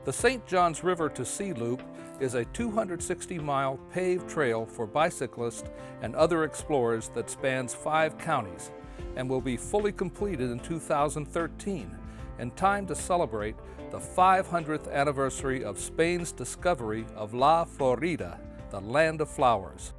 The St. Johns River to Sea Loop is a 260-mile paved trail for bicyclists and other explorers that spans 5 counties and will be fully completed in 2013, in time to celebrate the 500th anniversary of Spain's discovery of La Florida, the land of flowers.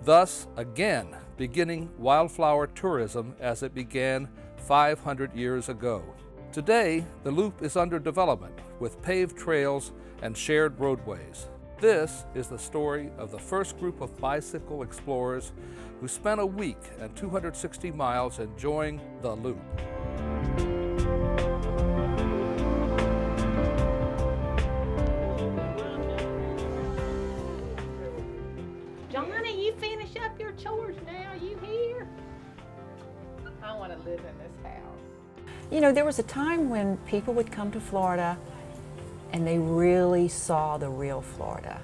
Thus, again, beginning wildflower tourism as it began 500 years ago. Today, the loop is under development with paved trails and shared roadways. This is the story of the first group of bicycle explorers who spent a week and 260 miles enjoying the loop. Johnny, you finish up your chores now. You here? I want to live in this house. You know, there was a time when people would come to Florida and they really saw the real Florida.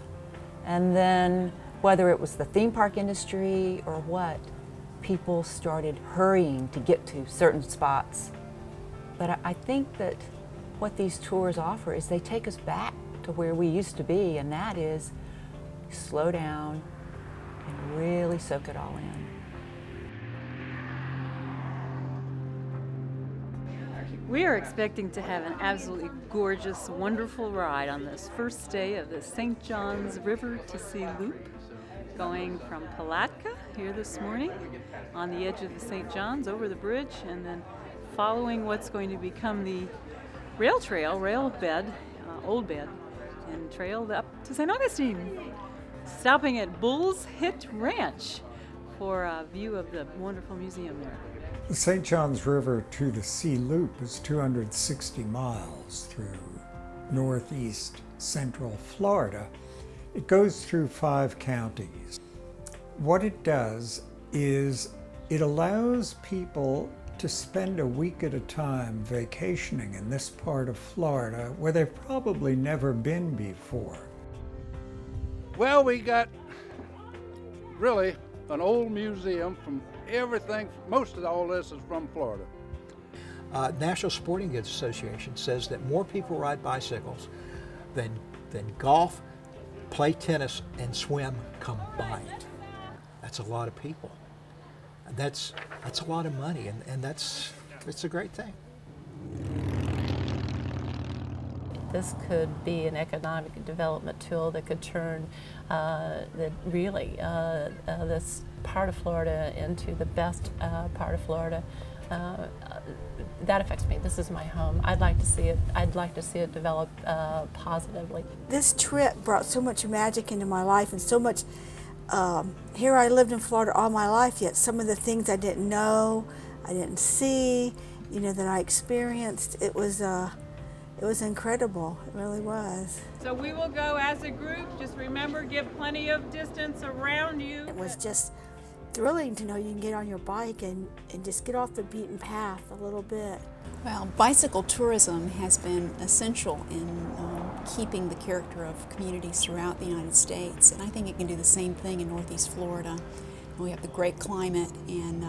And then, whether it was the theme park industry or what, people started hurrying to get to certain spots. But I think that what these tours offer is they take us back to where we used to be, and that is slow down and really soak it all in. We are expecting to have an absolutely gorgeous, wonderful ride on this first day of the St. Johns River to Sea Loop, going from Palatka here this morning on the edge of the St. Johns over the bridge, and then following what's going to become the rail trail, old bed, and trail up to St. Augustine, stopping at Bull's Hit Ranch for a view of the wonderful museum there. The St. Johns River to the Sea Loop is 260 miles through northeast central Florida. It goes through 5 counties. What it does is it allows people to spend a week at a time vacationing in this part of Florida where they've probably never been before. Well, we got really an old museum from everything. Most of all this is from Florida. National Sporting Goods Association says that more people ride bicycles than golf, play tennis, and swim combined. That's a lot of people. That's a lot of money, and it's a great thing. This could be an economic development tool that could turn this part of Florida into the best part of Florida. That affects me. This is my home. I'd like to see it develop positively. This trip brought so much magic into my life, and so much. Here I lived in Florida all my life, yet some of the things I didn't know, I didn't see, that I experienced, it was incredible. It really was. So we will go as a group. Just remember, give plenty of distance around you. It was just thrilling to know you can get on your bike and just get off the beaten path a little bit. Well, bicycle tourism has been essential in keeping the character of communities throughout the United States, and I think it can do the same thing in Northeast Florida. We have the great climate, and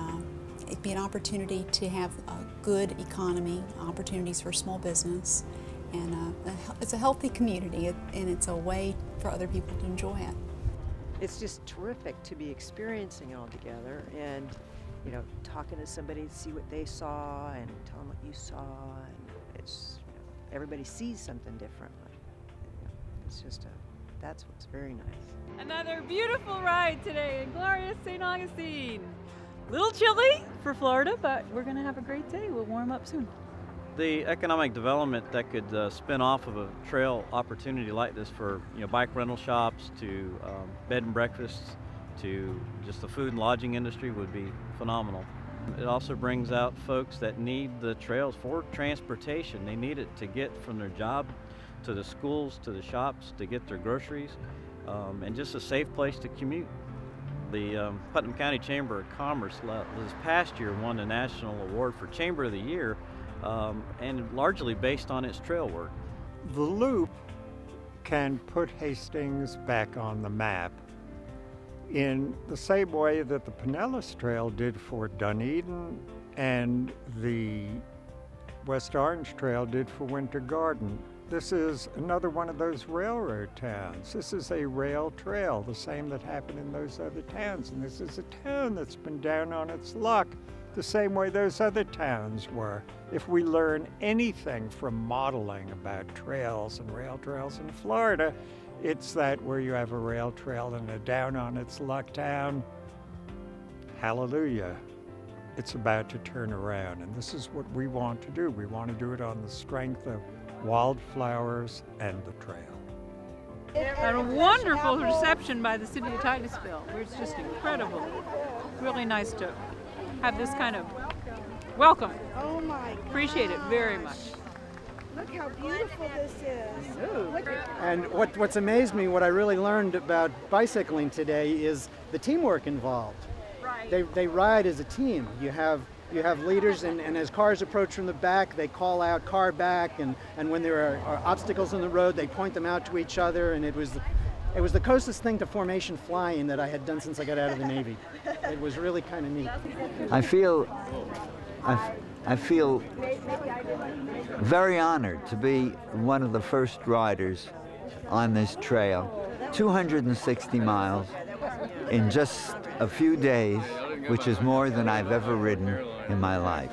it'd be an opportunity to have a good economy, opportunities for small business, and it's a healthy community, and it's a way for other people to enjoy it. It's just terrific to be experiencing it all together, and talking to somebody to see what they saw and tell them what you saw, and it's everybody sees something differently. It's just that's what's very nice. Another beautiful ride today in glorious St. Augustine. A little chilly for Florida, but we're going to have a great day. We'll warm up soon. The economic development that could spin off of a trail opportunity like this for bike rental shops to bed and breakfasts to just the food and lodging industry would be phenomenal. It also brings out folks that need the trails for transportation. They need it to get from their job to the schools, to the shops, to get their groceries, and just a safe place to commute. The Putnam County Chamber of Commerce this past year won the National Award for Chamber of the Year, and largely based on its trail work. The loop can put Hastings back on the map in the same way that the Pinellas Trail did for Dunedin and the West Orange Trail did for Winter Garden. This is another one of those railroad towns. This is a rail trail, the same that happened in those other towns. And this is a town that's been down on its luck the same way those other towns were. If we learn anything from modeling about trails and rail trails in Florida, it's that where you have a rail trail in a down on its luck town, hallelujah, it's about to turn around. And this is what we want to do. We want to do it on the strength of wildflowers and the trail. And a wonderful reception by the city of Titusville. It's just incredible. Really nice to have this kind of welcome. Oh my God. Appreciate it very much. Look how beautiful this is. And what's amazed me, what I really learned about bicycling today is the teamwork involved. Right. They ride as a team. You have leaders, and as cars approach from the back, they call out car back, and when there are obstacles in the road, they point them out to each other, and it was the closest thing to formation flying that I had done since I got out of the Navy. It was really kind of neat. I feel very honored to be one of the first riders on this trail, 260 miles in just a few days, which is more than I've ever ridden in my life.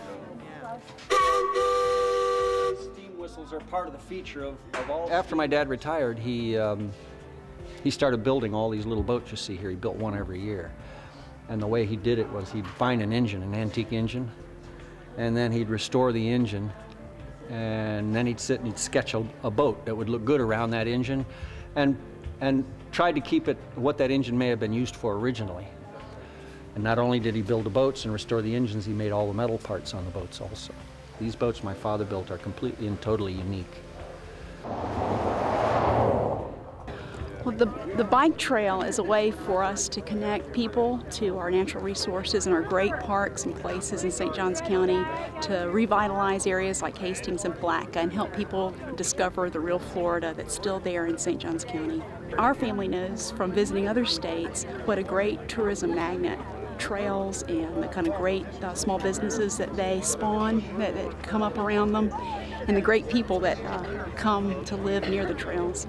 Steam whistles are part of the feature of all. After my dad retired, he started building all these little boats you see here. He built one every year. And the way he did it was he'd find an engine, an antique engine, and then he'd restore the engine, and then he'd sit and he'd sketch a boat that would look good around that engine, and tried to keep it what that engine may have been used for originally. And not only did he build the boats and restore the engines, he made all the metal parts on the boats also. These boats my father built are completely and totally unique. Well, the bike trail is a way for us to connect people to our natural resources and our great parks and places in St. Johns County, to revitalize areas like Hastings and Palatka and help people discover the real Florida that's still there in St. Johns County. Our family knows from visiting other states what a great tourism magnet trails and the kind of great small businesses that they spawn, that come up around them, and the great people that come to live near the trails.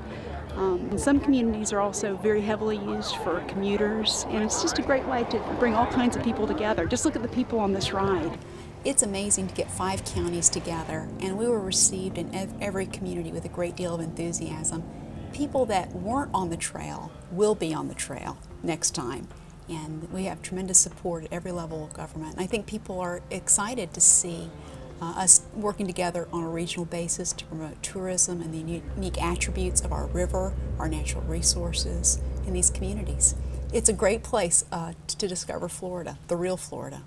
And some communities are also very heavily used for commuters, and it's just a great way to bring all kinds of people together. Just look at the people on this ride. It's amazing to get 5 counties together, and we were received in every community with a great deal of enthusiasm. People that weren't on the trail will be on the trail next time, and we have tremendous support at every level of government. And I think people are excited to see us working together on a regional basis to promote tourism and the unique attributes of our river, our natural resources in these communities. It's a great place to discover Florida, the real Florida.